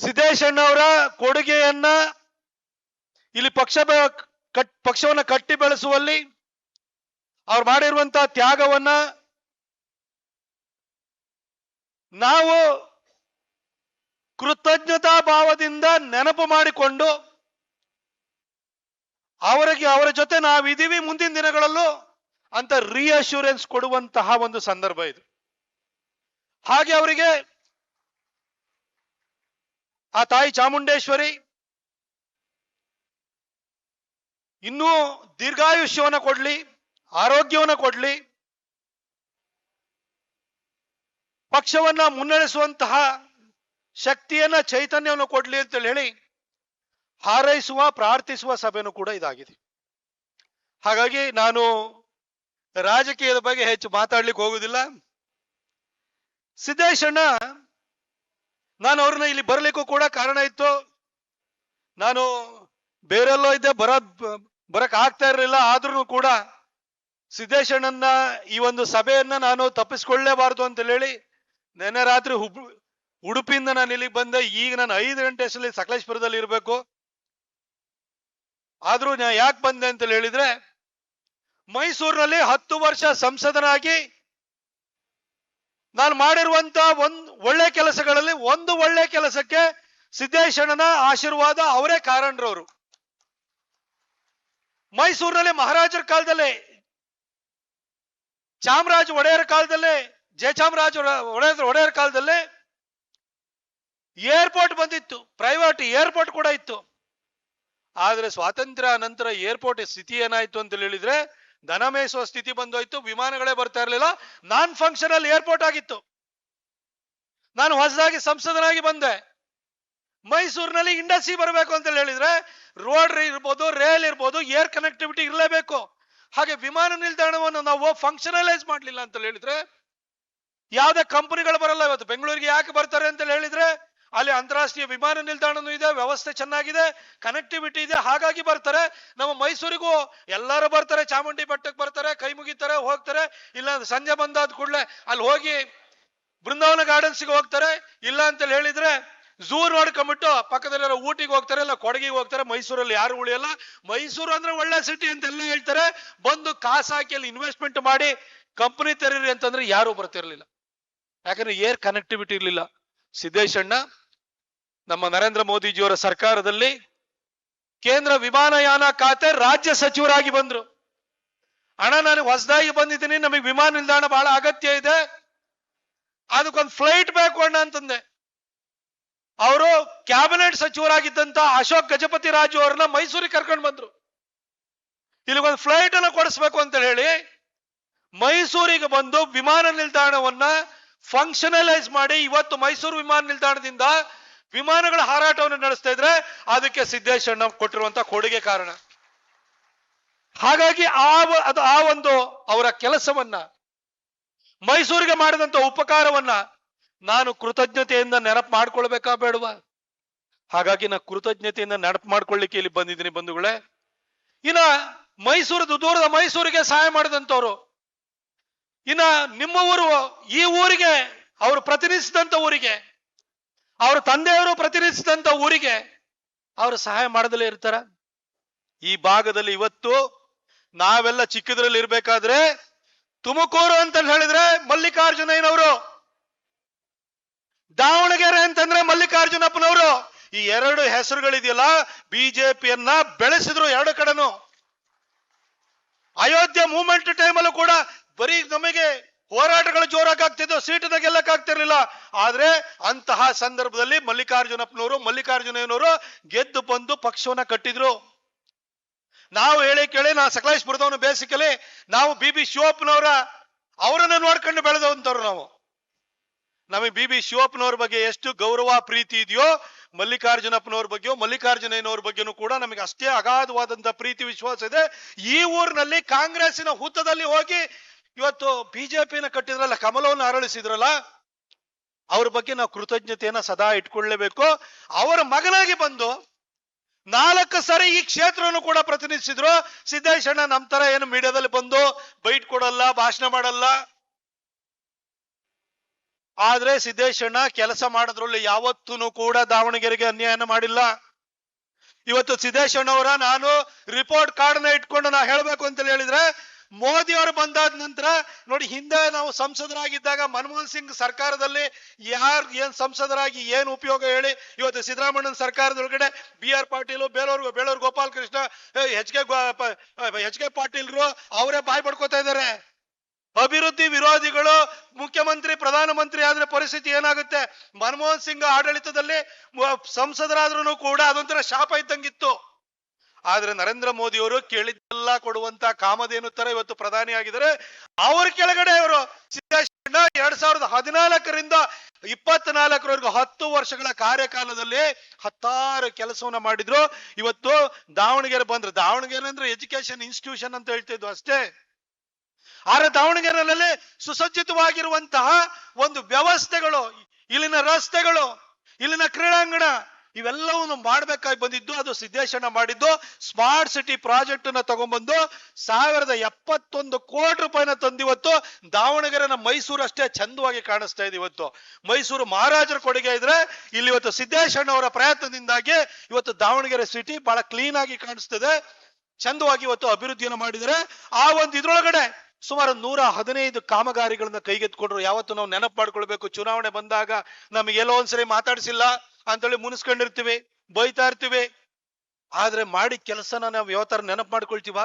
ಸಿದ್ದೇಶಣ್ಣವರ ಕೊಡುಗೆಯನ್ನ ಇಲ್ಲಿ ಪಕ್ಷವನ್ನ ಕಟ್ಟಿ ಬೆಳೆಸುವಲ್ಲಿ ಅವ್ರು ಮಾಡಿರುವಂತಹ ತ್ಯಾಗವನ್ನ ನಾವು ಕೃತಜ್ಞತಾ ಭಾವದಿಂದ ನೆನಪು ಮಾಡಿಕೊಂಡು ಅವರ ಜೊತೆ ನಾವಿದ್ದೀವಿ ಮುಂದಿನ ದಿನಗಳಲ್ಲೂ ಅಂತ ರಿಅಶ್ಯೂರೆನ್ಸ್ ಕೊಡುವಂತಹ ಒಂದು ಸಂದರ್ಭ ಇದು. ಹಾಗೆ ಅವರಿಗೆ ಆ ತಾಯಿ ಚಾಮುಂಡೇಶ್ವರಿ ಇನ್ನೂ ದೀರ್ಘಾಯುಷ್ಯವನ್ನ ಕೊಡ್ಲಿ, ಆರೋಗ್ಯವನ್ನ ಕೊಡ್ಲಿ, ಪಕ್ಷವನ್ನ ಮುನ್ನಡೆಸುವಂತಹ ಶಕ್ತಿಯನ್ನ, ಚೈತನ್ಯವನ್ನು ಕೊಡ್ಲಿ ಅಂತ ಹೇಳಿ ಹಾರೈಸುವ, ಪ್ರಾರ್ಥಿಸುವ ಸಭೆನೂ ಕೂಡ ಇದಾಗಿದೆ. ಹಾಗಾಗಿ ನಾನು ರಾಜಕೀಯದ ಬಗ್ಗೆ ಹೆಚ್ಚು ಮಾತಾಡ್ಲಿಕ್ಕೆ ಹೋಗುದಿಲ್ಲ. ಸಿದ್ದೇಶಣ್ಣ, ನಾನು ಅವ್ರನ್ನ ಇಲ್ಲಿ ಬರಲಿಕ್ಕೂ ಕೂಡ ಕಾರಣ ಇತ್ತು. ನಾನು ಬೇರೆಲ್ಲೋ ಇದ್ದೆ, ಬರಕ್ ಆಗ್ತಾ ಇರಲಿಲ್ಲ. ಆದ್ರೂ ಕೂಡ ಸಿದ್ದೇಶಣ್ಣನ ಈ ಒಂದು ಸಭೆಯನ್ನ ನಾನು ತಪ್ಪಿಸ್ಕೊಳ್ಳೇಬಾರದು ಅಂತ ಹೇಳಿ ನೆನ್ನೆ ರಾತ್ರಿ ಉಡುಪಿಯಿಂದ ನಾನು ಇಲ್ಲಿಗೆ ಬಂದೆ. ಈಗ ನಾನು 5 ಗಂಟೆ ಅಷ್ಟರಲ್ಲಿ ಸಕಲೇಶ್ಪುರದಲ್ಲಿ ಇರಬೇಕು. ಆದ್ರೂ ನಾನು ಯಾಕೆ ಬಂದೆ ಅಂತ ಹೇಳಿದ್ರೆ, ಮೈಸೂರಿನಲ್ಲಿ 10 ವರ್ಷ ಸಂಸದನಾಗಿ ನಾನು ಮಾಡಿರುವಂತ ಒಳ್ಳೆ ಕೆಲಸಗಳಲ್ಲಿ ಒಂದು ಒಳ್ಳೆ ಕೆಲಸಕ್ಕೆ ಸಿದ್ದೇಶಣ್ಣನ ಆಶೀರ್ವಾದ, ಅವರೇ ಕಾರಣರವರು. ಮೈಸೂರಿನಲ್ಲಿ ಮಹಾರಾಜರ ಕಾಲದಲ್ಲೇ, ಚಾಮರಾಜ ಒಡೆಯರ ಕಾಲದಲ್ಲೇ, ಜಯಚಾಮರಾಜ ಒಡೆಯರ ಕಾಲದಲ್ಲೇ ಏರ್ಪೋರ್ಟ್ ಬಂದಿತ್ತು, ಪ್ರೈವೇಟ್ ಏರ್ಪೋರ್ಟ್ ಕೂಡ ಇತ್ತು. ಆದ್ರೆ ಸ್ವಾತಂತ್ರ್ಯ ನಂತರ ಏರ್ಪೋರ್ಟ್ ಸ್ಥಿತಿ ಏನಾಯ್ತು ಅಂತ ಹೇಳಿದ್ರೆ, ದನ ಮೇಯಿಸುವ ಸ್ಥಿತಿ ಬಂದೋಯ್ತು. ವಿಮಾನಗಳೇ ಬರ್ತಾ ಇರಲಿಲ್ಲ. ನಾನ್ ಫಂಕ್ಷನಲ್ ಏರ್ಪೋರ್ಟ್ ಆಗಿತ್ತು. ನಾನು ಹೊಸದಾಗಿ ಸಂಸದನಾಗಿ ಬಂದೆ. ಮೈಸೂರಿನಲ್ಲಿ ಇಂಡಸ್ಟ್ರಿ ಬರಬೇಕು ಅಂತ ಹೇಳಿದ್ರೆ ರೋಡ್ ಇರ್ಬೋದು, ರೇಲ್ ಇರ್ಬೋದು, ಏರ್ ಕನೆಕ್ಟಿವಿಟಿ ಇರಲೇಬೇಕು. ಹಾಗೆ ವಿಮಾನ ನಿಲ್ದಾಣವನ್ನು ನಾವು ಫಂಕ್ಷನಲೈಸ್ ಮಾಡ್ಲಿಲ್ಲ ಅಂತ ಹೇಳಿದ್ರೆ ಯಾವ್ದೇ ಕಂಪನಿಗಳು ಬರಲ್ಲ. ಇವತ್ತು ಬೆಂಗಳೂರಿಗೆ ಯಾಕೆ ಬರ್ತಾರೆ ಅಂತ ಹೇಳಿದ್ರೆ ಅಲ್ಲಿ ಅಂತಾರಾಷ್ಟ್ರೀಯ ವಿಮಾನ ನಿಲ್ದಾಣನೂ ಇದೆ, ವ್ಯವಸ್ಥೆ ಚೆನ್ನಾಗಿದೆ, ಕನೆಕ್ಟಿವಿಟಿ ಇದೆ, ಹಾಗಾಗಿ ಬರ್ತಾರೆ. ನಮ್ಮ ಮೈಸೂರಿಗೂ ಎಲ್ಲರೂ ಬರ್ತಾರೆ, ಚಾಮುಂಡಿ ಬೆಟ್ಟಕ್ಕೆ ಬರ್ತಾರೆ, ಕೈ ಮುಗಿತಾರೆ, ಹೋಗ್ತಾರೆ. ಇಲ್ಲ ಸಂಜೆ ಬಂದಾದ ಕೂಡಲೇ ಅಲ್ಲಿ ಹೋಗಿ ಬೃಂದಾವನ ಗಾರ್ಡನ್ಸ್ಗೆ ಹೋಗ್ತಾರೆ. ಇಲ್ಲ ಅಂತ ಹೇಳಿದ್ರೆ ಝೂ ನೋಡ್ಕೊಂಡ್ಬಿಟ್ಟು ಪಕ್ಕದಲ್ಲಿರೋ ಊಟಿಗೆ ಹೋಗ್ತಾರೆ, ಇಲ್ಲ ಕೊಡಗಿಗೆ ಹೋಗ್ತಾರೆ. ಮೈಸೂರಲ್ಲಿ ಯಾರು ಉಳಿಯಲ್ಲ. ಮೈಸೂರು ಅಂದ್ರೆ ಒಳ್ಳೆ ಸಿಟಿ ಅಂತೆಲ್ಲ ಹೇಳ್ತಾರೆ. ಬಂದು ಕಾಸು ಹಾಕಿ ಅಲ್ಲಿ ಇನ್ವೆಸ್ಟ್ಮೆಂಟ್ ಮಾಡಿ ಕಂಪನಿ ತೆರೀರಿ ಅಂತಂದ್ರೆ ಯಾರು ಬರ್ತಿರ್ಲಿಲ್ಲ. ಯಾಕಂದ್ರೆ ಏರ್ ಕನೆಕ್ಟಿವಿಟಿ ಇರ್ಲಿಲ್ಲ. ಸಿದ್ದೇಶಣ್ಣ ನಮ್ಮ ನರೇಂದ್ರ ಮೋದಿಜಿಯವರ ಸರ್ಕಾರದಲ್ಲಿ ಕೇಂದ್ರ ವಿಮಾನಯಾನ ಖಾತೆ ರಾಜ್ಯ ಸಚಿವರಾಗಿ ಬಂದ್ರು. ಅಣ್ಣ, ನಾನು ಹೊಸದಾಗಿ ಬಂದಿದ್ದೀನಿ, ನಮಗೆ ವಿಮಾನ ನಿಲ್ದಾಣ ಬಹಳ ಅಗತ್ಯ ಇದೆ, ಅದಕ್ಕೊಂದು ಫ್ಲೈಟ್ ಬೇಕು ಅಣ್ಣ ಅಂತಂದೆ. ಅವರು ಕ್ಯಾಬಿನೆಟ್ ಸಚಿವರಾಗಿದ್ದಂತ ಅಶೋಕ್ ಗಜಪತಿ ರಾಜು ಅವ್ರನ್ನ ಮೈಸೂರಿಗೆ ಕರ್ಕೊಂಡು ಬಂದ್ರು. ಇಲ್ಲಿಗೊಂದು ಫ್ಲೈಟ್ ಅನ್ನ ಕೊಡಿಸ್ಬೇಕು ಅಂತ ಹೇಳಿ ಮೈಸೂರಿಗೆ ಬಂದು ವಿಮಾನ ನಿಲ್ದಾಣವನ್ನ ಫಂಕ್ಷನಲೈಸ್ ಮಾಡಿ ಇವತ್ತು ಮೈಸೂರು ವಿಮಾನ ನಿಲ್ದಾಣದಿಂದ ವಿಮಾನಗಳ ಹಾರಾಟವನ್ನು ನಡೆಸ್ತಾ ಇದ್ರೆ ಅದಕ್ಕೆ ಸಿದ್ದೇಶಣ್ಣ ಕೊಟ್ಟಿರುವಂತ ಕೊಡುಗೆ ಕಾರಣ. ಹಾಗಾಗಿ ಆ ಒಂದು ಅವರ ಕೆಲಸವನ್ನ, ಮೈಸೂರಿಗೆ ಮಾಡಿದಂತ ಉಪಕಾರವನ್ನ ನಾನು ಕೃತಜ್ಞತೆಯಿಂದ ನೆನಪು ಮಾಡ್ಕೊಳ್ಬೇಕಾ ಬೇಡವಾ? ಹಾಗಾಗಿ ನಾನು ಕೃತಜ್ಞತೆಯಿಂದ ನೆನಪು ಮಾಡ್ಕೊಳ್ಳಿಕ್ಕೆ ಇಲ್ಲಿ ಬಂದಿದ್ದೀನಿ ಬಂಧುಗಳೇ. ಇನ್ನ ದೂರದ ಮೈಸೂರಿಗೆ ಸಹಾಯ ಮಾಡಿದಂತವ್ರು, ಇನ್ನ ನಿಮ್ಮ ಊರು, ಈ ಊರಿಗೆ ಅವರು ಪ್ರತಿನಿಧಿಸಿದಂತ ಊರಿಗೆ, ಅವ್ರ ತಂದೆಯವರು ಪ್ರತಿನಿಧಿಸಿದಂತ ಊರಿಗೆ ಅವರು ಸಹಾಯ ಮಾಡದಲ್ಲೇ ಇರ್ತಾರ? ಈ ಭಾಗದಲ್ಲಿ ಇವತ್ತು ನಾವೆಲ್ಲ ಚಿಕ್ಕದ್ರಲ್ಲಿ ಇರ್ಬೇಕಾದ್ರೆ ತುಮಕೂರು ಅಂತ ಹೇಳಿದ್ರೆ ಮಲ್ಲಿಕಾರ್ಜುನಯ್ಯನವರು, ದಾವಣಗೆರೆ ಅಂತಂದ್ರೆ ಮಲ್ಲಿಕಾರ್ಜುನಪ್ಪನವರು. ಈ 2 ಹೆಸರುಗಳಿದೆಯಲ್ಲ, ಬಿಜೆಪಿಯನ್ನ ಬೆಳೆಸಿದ್ರು 2 ಕಡೆನು. ಅಯೋಧ್ಯೆ ಮೂವ್ಮೆಂಟ್ ಟೈಮಲ್ಲೂ ಕೂಡ ಬರೀ ನಮಗೆ ಹೋರಾಟಗಳು ಜೋರಾಗ್ತಿದ್ದು, ಸೀಟನ್ನ ಗೆಲ್ಲಕ್ಕಾಗ್ತಿರ್ಲಿಲ್ಲ. ಆದ್ರೆ ಅಂತಹ ಸಂದರ್ಭದಲ್ಲಿ ಮಲ್ಲಿಕಾರ್ಜುನಯ್ಯನವರು ಗೆದ್ದು ಬಂದು ಪಕ್ಷವನ್ನ ಕಟ್ಟಿದ್ರು. ನಾವು ಹೇಳಿ ಕೇಳಿ, ನಾವು ಸಕಲೇಶ್ಪುರದವನು, ಬೇಸಿಕಲಿ ನಾವು ಬಿ ಶಿವಪ್ಪನವರ ಅವರನ್ನ ನೋಡ್ಕೊಂಡು ಬೆಳೆದಂತವ್ರು ನಾವು. ನಮಗೆ ಬಿ ಶಿವಪ್ಪನವ್ರ ಬಗ್ಗೆ ಎಷ್ಟು ಗೌರವ ಪ್ರೀತಿ ಇದೆಯೋ, ಮಲ್ಲಿಕಾರ್ಜುನಪ್ಪನವ್ರ ಬಗ್ಗೆಯೋ, ಮಲ್ಲಿಕಾರ್ಜುನಯ್ಯನವ್ರ ಬಗ್ಗೆನೂ ಕೂಡ ನಮಗೆ ಅಷ್ಟೇ ಅಗಾಧವಾದಂತ ಪ್ರೀತಿ ವಿಶ್ವಾಸ ಇದೆ. ಈ ಊರಿನಲ್ಲಿ ಕಾಂಗ್ರೆಸ್ಸಿನ ಹುತ್ತದಲ್ಲಿ ಹೋಗಿ ಇವತ್ತು ಬಿಜೆಪಿನ ಕಟ್ಟಿದ್ರಲ್ಲ, ಕಮಲವನ್ನು ಅರಳಿಸಿದ್ರಲ್ಲ, ಅವ್ರ ಬಗ್ಗೆ ನಾವು ಕೃತಜ್ಞತೆಯನ್ನ ಸದಾ ಇಟ್ಕೊಳ್ಳೇಬೇಕು. ಅವರ ಮಗನಾಗಿ ಬಂದು 4 ಸರಿ ಈ ಕ್ಷೇತ್ರವನ್ನು ಕೂಡ ಪ್ರತಿನಿಧಿಸಿದ್ರು. ಸಿದ್ದೇಶಣ್ಣ ನಮ್ ತರ ಏನು ಮೀಡಿಯಾದಲ್ಲಿ ಬಂದು ಬೈಟ್ ಕೊಡಲ್ಲ, ಭಾಷಣ ಮಾಡಲ್ಲ. ಆದ್ರೆ ಸಿದ್ದೇಶಣ್ಣ ಕೆಲಸ ಮಾಡೋದ್ರಲ್ಲಿ ಯಾವತ್ತೂ ಕೂಡ ದಾವಣಗೆರೆಗೆ ಅನ್ಯಾಯನ ಮಾಡಿಲ್ಲ. ಇವತ್ತು ಸಿದ್ದೇಶಣ್ಣವರ ನಾನು ರಿಪೋರ್ಟ್ ಕಾರ್ಡ್ ನ ಇಟ್ಕೊಂಡು ನಾ ಹೇಳ್ಬೇಕು ಅಂತ ಹೇಳಿದ್ರೆ, ಮೋದಿ ಅವರು ಬಂದಾದ ನಂತರ ನೋಡಿ, ಹಿಂದೆ ನಾವು ಸಂಸದರಾಗಿದ್ದಾಗ ಮನಮೋಹನ್ ಸಿಂಗ್ ಸರ್ಕಾರದಲ್ಲಿ ಏನ್ ಸಂಸದರಾಗಿ ಏನ್ ಉಪಯೋಗ ಹೇಳಿ, ಇವತ್ತು ಸಿದ್ದರಾಮಯ್ಯನ ಸರ್ಕಾರದೊಳಗಡೆ BR Patil, Belur Gopal Krishna, H K ಪಾಟೀಲ್ರು ಅವರೇ ಬಾಯ್ ಪಡ್ಕೋತಾ ಇದ್ದಾರೆ. ಅಭಿವೃದ್ಧಿ ವಿರೋಧಿಗಳು ಮುಖ್ಯಮಂತ್ರಿ ಪ್ರಧಾನಮಂತ್ರಿ ಆದ್ರೆ ಪರಿಸ್ಥಿತಿ ಏನಾಗುತ್ತೆ? ಮನಮೋಹನ್ ಸಿಂಗ್ ಆಡಳಿತದಲ್ಲಿ ಸಂಸದರಾದ್ರೂ ಕೂಡ ಅದೊಂಥರ ಶಾಪ ಇದ್ದಂಗಿತ್ತು. ಆದ್ರೆ ನರೇಂದ್ರ ಮೋದಿ ಅವರು ಕೇಳಿದ್ದೆಲ್ಲ ಕೊಡುವಂತ ಕಾಮಧೇನು ತರ ಇವತ್ತು ಪ್ರಧಾನಿ ಆಗಿದ್ದಾರೆ. ಅವ್ರ ಕೆಳಗಡೆ ಅವರು ಸಿದ್ದೇಶಣ್ಣ 2014ರಿಂದ 24ವರೆಗೂ 10 ವರ್ಷಗಳ ಕಾರ್ಯಕಾಲದಲ್ಲಿ 16 ಕೆಲಸವನ್ನ ಮಾಡಿದ್ರು. ಇವತ್ತು ದಾವಣಗೆರೆ ಬಂದ್ರು. ದಾವಣಗೆರೆ ಅಂದ್ರೆ ಎಜುಕೇಶನ್ ಇನ್ಸ್ಟಿಟ್ಯೂಷನ್ ಅಂತ ಹೇಳ್ತಿದ್ವು ಅಷ್ಟೇ. ಆದ್ರೆ ದಾವಣಗೆರೆಯಲ್ಲಿ ಸುಸಜ್ಜಿತವಾಗಿರುವಂತಹ ಒಂದು ವ್ಯವಸ್ಥೆಗಳು, ಇಲ್ಲಿನ ರಸ್ತೆಗಳು, ಇಲ್ಲಿನ ಕ್ರೀಡಾಂಗಣ ಇವೆಲ್ಲವನ್ನು ಮಾಡ್ಬೇಕಾಗಿ ಬಂದಿದ್ದು ಅದು ಸಿದ್ದೇಶಣ್ಣ ಮಾಡಿದ್ದು. ಸ್ಮಾರ್ಟ್ ಸಿಟಿ ಪ್ರಾಜೆಕ್ಟ್ ನ ತಗೊಂಡ್ಬಂದು 1071 ಕೋಟಿ ರೂಪಾಯಿನ ತಂದಿವತ್ತು ದಾವಣಗೆರೆನ ಮೈಸೂರು ಅಷ್ಟೇ ಚಂದವಾಗಿ ಕಾಣಿಸ್ತಾ ಇದೆ. ಇವತ್ತು ಮೈಸೂರು ಮಹಾರಾಜರ ಕೊಡುಗೆ ಇದ್ರೆ, ಇಲ್ಲಿ ಇವತ್ತು ಸಿದ್ದೇಶಣ್ಣ ಅವರ ಪ್ರಯತ್ನದಿಂದಾಗಿ ಇವತ್ತು ದಾವಣಗೆರೆ ಸಿಟಿ ಬಹಳ ಕ್ಲೀನ್ ಆಗಿ ಕಾಣಿಸ್ತದೆ, ಚಂದವಾಗಿ ಇವತ್ತು ಅಭಿವೃದ್ಧಿಯನ್ನು ಮಾಡಿದರೆ. ಆ ಒಂದು ಇದ್ರೊಳಗಡೆ ಸುಮಾರು 115 ಕಾಮಗಾರಿಗಳನ್ನ ಕೈಗೆತ್ಕೊಂಡ್ರು. ಯಾವತ್ತು ನಾವು ನೆನಪು ಮಾಡ್ಕೊಳ್ಬೇಕು, ಚುನಾವಣೆ ಬಂದಾಗ ನಮಗೆಲ್ಲೋ ಒಂದ್ಸರಿ ಮಾತಾಡಿಸಿಲ್ಲ ಅಂತೇಳಿ ಮುನಿಸ್ಕೊಂಡಿರ್ತೀವಿ, ಬೈತಾ ಇರ್ತೀವಿ. ಆದ್ರೆ ಮಾಡಿ ಕೆಲಸನ ನಾವು ಯಾವ ತರ ನೆನಪು ಮಾಡ್ಕೊಳ್ತೀವ?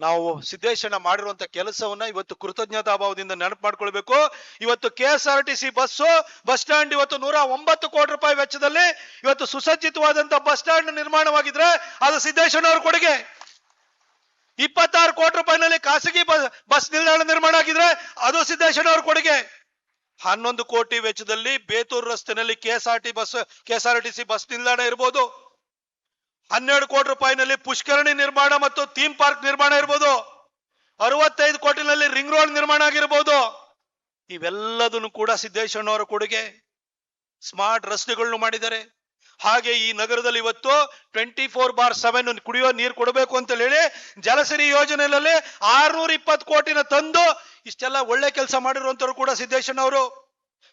ನಾವು ಸಿದ್ದೇಶಣ್ಣ ಮಾಡಿರುವಂತ ಕೆಲಸವನ್ನ ಇವತ್ತು ಕೃತಜ್ಞತಾ ಭಾವದಿಂದ ನೆನಪು ಮಾಡ್ಕೊಳ್ಬೇಕು. ಇವತ್ತು KSRTC ಬಸ್ ಸ್ಟ್ಯಾಂಡ್ ಇವತ್ತು 109 ಕೋಟಿ ರೂಪಾಯಿ ವೆಚ್ಚದಲ್ಲಿ ಇವತ್ತು ಸುಸಜ್ಜಿತವಾದಂತ ಬಸ್ ಸ್ಟ್ಯಾಂಡ್ ನಿರ್ಮಾಣವಾಗಿದ್ರೆ ಅದು ಸಿದ್ದೇಶಣ್ಣ ಅವ್ರ ಕೊಡುಗೆ. 26 ಕೋಟಿ ರೂಪಾಯಿನಲ್ಲಿ ಖಾಸಗಿ ಬಸ್ ನಿಲ್ದಾಣ ನಿರ್ಮಾಣ ಆಗಿದ್ರೆ ಅದು ಸಿದ್ದೇಶಣ್ಣ ಅವ್ರ ಕೊಡುಗೆ. 11 ಕೋಟಿ ವೆಚ್ಚದಲ್ಲಿ ಬೇತೂರು ರಸ್ತೆನಲ್ಲಿ KSRTC ಬಸ್ ನಿಲ್ದಾಣ ಇರ್ಬೋದು. 12 ಕೋಟಿ ರೂಪಾಯಿನಲ್ಲಿ ಪುಷ್ಕರಣಿ ನಿರ್ಮಾಣ ಮತ್ತು ಥೀಮ್ ಪಾರ್ಕ್ ನಿರ್ಮಾಣ ಇರ್ಬೋದು. 65 ಕೋಟಿನಲ್ಲಿ ರಿಂಗ್ ರೋಡ್ ನಿರ್ಮಾಣ ಆಗಿರ್ಬೋದು. ಇವೆಲ್ಲದನ್ನು ಕೂಡ ಸಿದ್ದೇಶಣ್ಣ ಅವರ ಕೊಡುಗೆ. ಸ್ಮಾರ್ಟ್ ರಸ್ತೆಗಳನ್ನು ಮಾಡಿದ್ದಾರೆ. ಹಾಗೆ ಈ ನಗರದಲ್ಲಿ ಇವತ್ತು 24/7 ಕುಡಿಯುವ ನೀರು ಕೊಡಬೇಕು ಅಂತ ಹೇಳಿ ಜಲಸಿರಿ ಯೋಜನೆಯಲ್ಲಿ 620 ಕೋಟಿನ ತಂದು ಇಷ್ಟೆಲ್ಲ ಒಳ್ಳೆ ಕೆಲಸ ಮಾಡಿರುವಂತರು ಕೂಡ ಸಿದ್ದೇಶಣ್ಣ ಅವರು.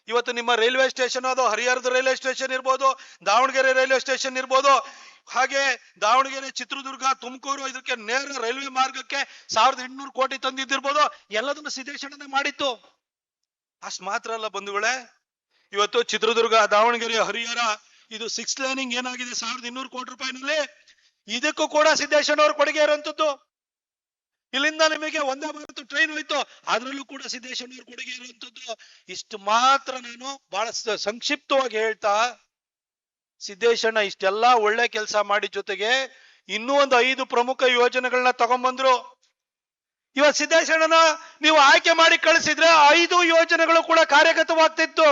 ಇವತ್ತು ನಿಮ್ಮ ರೈಲ್ವೆ ಸ್ಟೇಷನ್, ಅದು ಹರಿಹರದ ರೈಲ್ವೆ ಸ್ಟೇಷನ್ ಇರ್ಬೋದು, ದಾವಣಗೆರೆ ರೈಲ್ವೆ ಸ್ಟೇಷನ್ ಇರ್ಬೋದು, ಹಾಗೆ ದಾವಣಗೆರೆ, ಚಿತ್ರದುರ್ಗ, ತುಮಕೂರು ಇದಕ್ಕೆ ನೇರ ರೈಲ್ವೆ ಮಾರ್ಗಕ್ಕೆ 1800 ಕೋಟಿ ತಂದಿದ್ದಿರ್ಬೋದು. ಎಲ್ಲದನ್ನು ಸಿದ್ದೇಶಣ್ಣನೇ ಮಾಡಿತ್ತು. ಅಷ್ಟು ಮಾತ್ರ ಅಲ್ಲ ಬಂಧುಗಳೇ, ಇವತ್ತು ಚಿತ್ರದುರ್ಗ, ದಾವಣಗೆರೆ, ಹರಿಹರ ಇದು 6 ಲೇನಿಂಗ್ ಏನಾಗಿದೆ 1200 ಕೋಟಿ ರೂಪಾಯಿನಲ್ಲಿ, ಇದಕ್ಕೂ ಕೂಡ ಸಿದ್ದೇಶಣ್ಣ ಅವ್ರ ಕೊಡುಗೆ ಇರುವಂತದ್ದು. ಇಲ್ಲಿಂದ ನಿಮಗೆ ವಂದೇ ಭಾರತ್ ಟ್ರೈನ್ ಹೋಯ್ತು, ಅದ್ರಲ್ಲೂ ಕೂಡ ಸಿದ್ದೇಶಣ್ಣ ಅವ್ರ ಕೊಡುಗೆ ಇರುವಂತದ್ದು. ಇಷ್ಟು ಮಾತ್ರ ನಾನು ಬಹಳ ಸಂಕ್ಷಿಪ್ತವಾಗಿ ಹೇಳ್ತಾ, ಸಿದ್ದೇಶಣ್ಣ ಇಷ್ಟೆಲ್ಲಾ ಒಳ್ಳೆ ಕೆಲಸ ಮಾಡಿ ಜೊತೆಗೆ ಇನ್ನೂ ಒಂದು 5 ಪ್ರಮುಖ ಯೋಜನೆಗಳನ್ನ ತಗೊಂಡ್ಬಂದ್ರು. ಇವತ್ತು ಸಿದ್ದೇಶಣ್ಣನ ನೀವು ಆಯ್ಕೆ ಮಾಡಿ ಕಳಿಸಿದ್ರೆ 5 ಯೋಜನೆಗಳು ಕೂಡ ಕಾರ್ಯಗತವಾಗ್ತಿತ್ತು.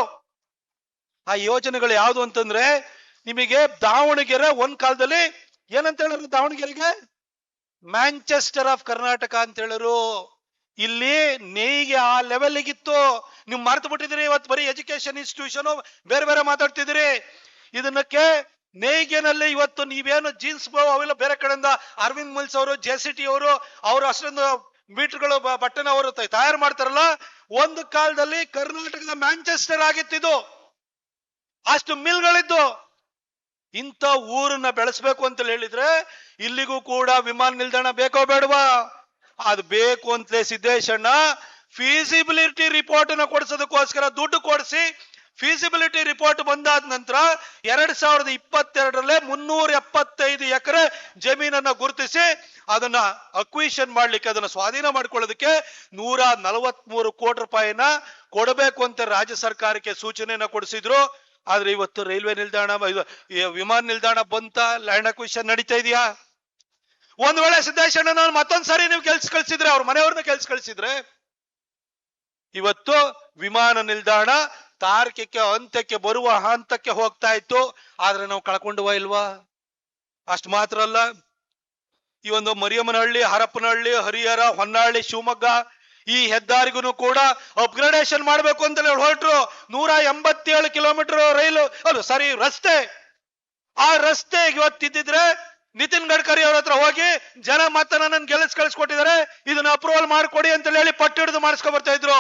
ಆ ಯೋಜನೆಗಳು ಯಾವುದು ಅಂತಂದ್ರೆ, ನಿಮಗೆ ದಾವಣಗೆರೆ ಒಂದ್ ಕಾಲದಲ್ಲಿ ಏನಂತ ಹೇಳಿದ್ರು, ದಾವಣಗೆರೆಗೆ ಮ್ಯಾಂಚೆಸ್ಟರ್ ಆಫ್ ಕರ್ನಾಟಕ ಅಂತ ಹೇಳಿದ್ರು. ಇಲ್ಲಿ ನೇಯ್ಗೆ ಆ ಲೆವೆಲ್ಗಿತ್ತು. ನೀವು ಮರ್ತು ಬಿಟ್ಟಿದ್ರಿ. ಇವತ್ತು ಬರೀ ಎಜುಕೇಶನ್ ಇನ್ಸ್ಟಿಟ್ಯೂಷನ್ ಬೇರೆ ಬೇರೆ ಮಾತಾಡ್ತಿದ್ರಿ. ಇದನ್ನಕ್ಕೆ ನೇಯ್ಗೆನಲ್ಲಿ ಇವತ್ತು ನೀವೇನು ಜೀನ್ಸ್ ಅವೆಲ್ಲ ಬೇರೆ ಕಡೆಯಿಂದ ಅರವಿಂದ್ ಮಿಲ್ಸ್ ಅವರು, JCT ಅವರು ಅಷ್ಟೊಂದು ಮೀಟರ್ಗಳು ಬಟ್ಟೆನ ಅವರು ತಯಾರು ಮಾಡ್ತಾರಲ್ಲ, ಒಂದು ಕಾಲದಲ್ಲಿ ಕರ್ನಾಟಕದ ಮ್ಯಾಂಚೆಸ್ಟರ್ ಆಗಿತ್ತಿದು. ಅಷ್ಟು ಮಿಲ್ಗಳಿದ್ದು. ಇಂಥ ಊರನ್ನ ಬೆಳೆಸ್ಬೇಕು ಅಂತ ಹೇಳಿದ್ರೆ ಇಲ್ಲಿಗೂ ಕೂಡ ವಿಮಾನ ನಿಲ್ದಾಣ ಬೇಕೋ ಬೇಡವಾ? ಅದು ಬೇಕು ಅಂತಲೇ ಸಿದ್ದೇಶಣ್ಣ ಫೀಸಿಬಿಲಿಟಿ ರಿಪೋರ್ಟ್ ಅನ್ನ ಕೊಡಿಸೋದಕ್ಕೋಸ್ಕರ ದುಡ್ಡು ಕೊಡಿಸಿ, ಫೀಸಿಬಿಲಿಟಿ ರಿಪೋರ್ಟ್ ಬಂದಾದ ನಂತರ 2022ರಲ್ಲೇ 375 ಎಕರೆ ಜಮೀನನ್ನ ಗುರುತಿಸಿ ಅದನ್ನ ಅಕ್ವಿಷನ್ ಮಾಡ್ಲಿಕ್ಕೆ, ಅದನ್ನ ಸ್ವಾಧೀನ ಮಾಡ್ಕೊಳ್ಳೋದಕ್ಕೆ 143 ಕೋಟಿ ರೂಪಾಯಿನ ಕೊಡಬೇಕು ಅಂತ ರಾಜ್ಯ ಸರ್ಕಾರಕ್ಕೆ ಸೂಚನೆಯನ್ನ ಕೊಡಿಸಿದ್ರು. ಆದ್ರೆ ಇವತ್ತು ರೈಲ್ವೆ ನಿಲ್ದಾಣ, ವಿಮಾನ ನಿಲ್ದಾಣ ಬಂತ, ಲ್ಯಾಂಡ್ ಅಕ್ವಿಷನ್ ನಡೀತಾ ಇದೆಯಾ? ಒಂದ್ ವೇಳೆ ಸಿದ್ದೇಶಣ್ಣ ಮತ್ತೊಂದ್ಸರಿ ನೀವು ಕೆಲ್ಸ ಕಳ್ಸಿದ್ರೆ, ಅವ್ರ ಮನೆಯವ್ರನ್ನ ಕೆಲ್ಸ ಕಳ್ಸಿದ್ರೆ, ಇವತ್ತು ವಿಮಾನ ನಿಲ್ದಾಣ ತಾರ್ಕಿಕ ಅಂತ್ಯಕ್ಕೆ ಬರುವ ಹಂತಕ್ಕೆ ಹೋಗ್ತಾ ಇತ್ತು. ಆದ್ರೆ ನಾವು ಕಳ್ಕೊಂಡುವ ಇಲ್ವಾ? ಅಷ್ಟು ಮಾತ್ರ ಅಲ್ಲ, ಈ ಒಂದು ಮರಿಯಮ್ಮನಹಳ್ಳಿ, ಹರಪನಹಳ್ಳಿ, ಹರಿಹರ, ಹೊನ್ನಾಳಿ, ಶಿವಮೊಗ್ಗ ಈ ಹೆದ್ದಾರಿಗೂ ಕೂಡ ಅಪ್ಗ್ರೇಡೇಷನ್ ಮಾಡ್ಬೇಕು ಅಂತ ಹೊರಟ್ರು. 187 ಕಿಲೋಮೀಟರ್ ರಸ್ತೆ. ಆ ರಸ್ತೆ ಇವತ್ತಿದ್ದಿದ್ರೆ ನಿತಿನ್ ಗಡ್ಕರಿ ಅವ್ರ ಹತ್ರ ಹೋಗಿ ಜನ ಮತ್ತೆ ನನ್ನ ಗೆಲ್ಲಿಸ್ ಕಳಿಸ್ಕೊಟ್ಟಿದ್ದಾರೆ, ಇದನ್ನ ಅಪ್ರೂವಲ್ ಮಾಡ್ಕೊಡಿ ಅಂತ ಹೇಳಿ ಪಟ್ಟು ಹಿಡಿದು ಮಾಡಿಸ್ಕೊ ಬರ್ತಾ ಇದ್ರು.